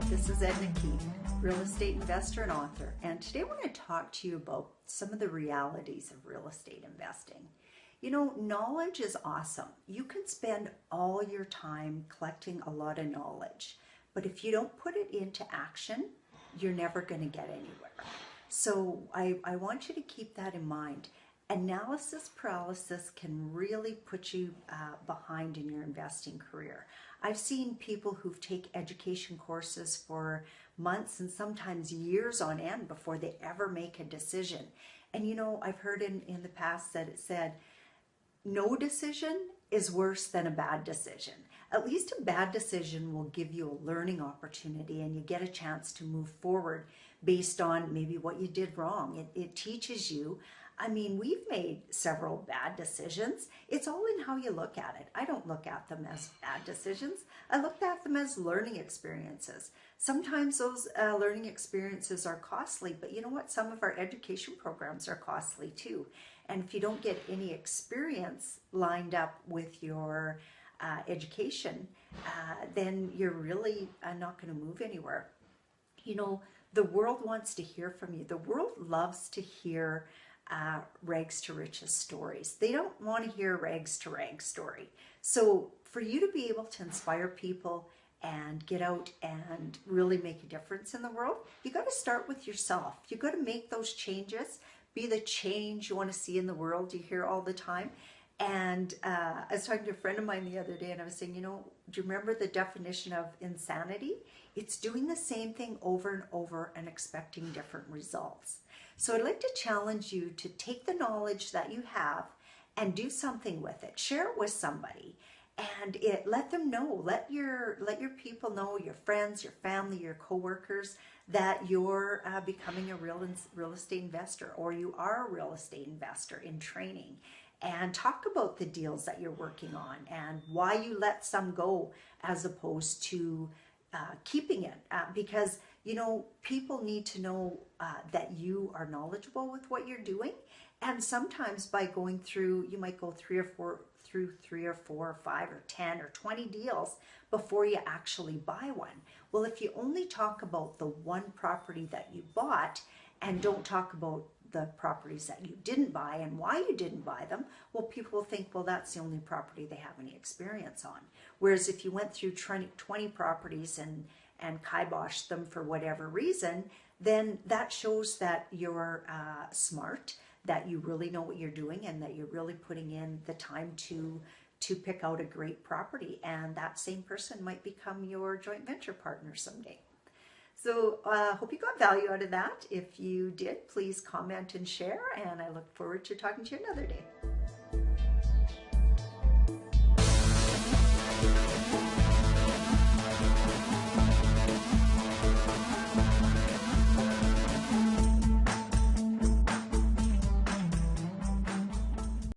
This is Edna Keith, real estate investor and author, and today I want to talk to you about some of the realities of real estate investing. You know, knowledge is awesome. You can spend all your time collecting a lot of knowledge, but if you don't put it into action, you're never going to get anywhere. So I want you to keep that in mind. Analysis paralysis can really put you behind in your investing career. I've seen people who've taken education courses for months and sometimes years on end before they ever make a decision. And you know, I've heard in the past that it said, no decision is worse than a bad decision. At least a bad decision will give you a learning opportunity and you get a chance to move forward based on maybe what you did wrong. It teaches you. I mean, we've made several bad decisions. It's all in how you look at it. I don't look at them as bad decisions. I look at them as learning experiences. Sometimes those learning experiences are costly, but you know what? Some of our education programs are costly too. And if you don't get any experience lined up with your education, then you're really not going to move anywhere. You know, the world wants to hear from you. The world loves to hear rags to riches stories. They don't want to hear rags to rags story. So for you to be able to inspire people and get out and really make a difference in the world, you got to start with yourself. You got to make those changes, be the change you want to see in the world you hear all the time. And I was talking to a friend of mine the other day and I was saying, you know, do you remember the definition of insanity? It's doing the same thing over and over and expecting different results. So I'd like to challenge you to take the knowledge that you have and do something with it. Share it with somebody and let them know, let your people know, your friends, your family, your coworkers, that you're becoming a real estate investor, or you are a real estate investor in training. And talk about the deals that you're working on and why you let some go as opposed to keeping it, because you know, people need to know that you are knowledgeable with what you're doing. And sometimes by going through, you might go three or four or 5 or 10 or 20 deals before you actually buy one. Well, if you only talk about the one property that you bought and don't talk about the properties that you didn't buy and why you didn't buy them, well, people will think, well, that's the only property they have any experience on. Whereas if you went through 20 properties and kiboshed them for whatever reason, then that shows that you're smart, that you really know what you're doing, and that you're really putting in the time to pick out a great property. And that same person might become your joint venture partner someday. So hope you got value out of that. If you did, please comment and share, and I look forward to talking to you another day.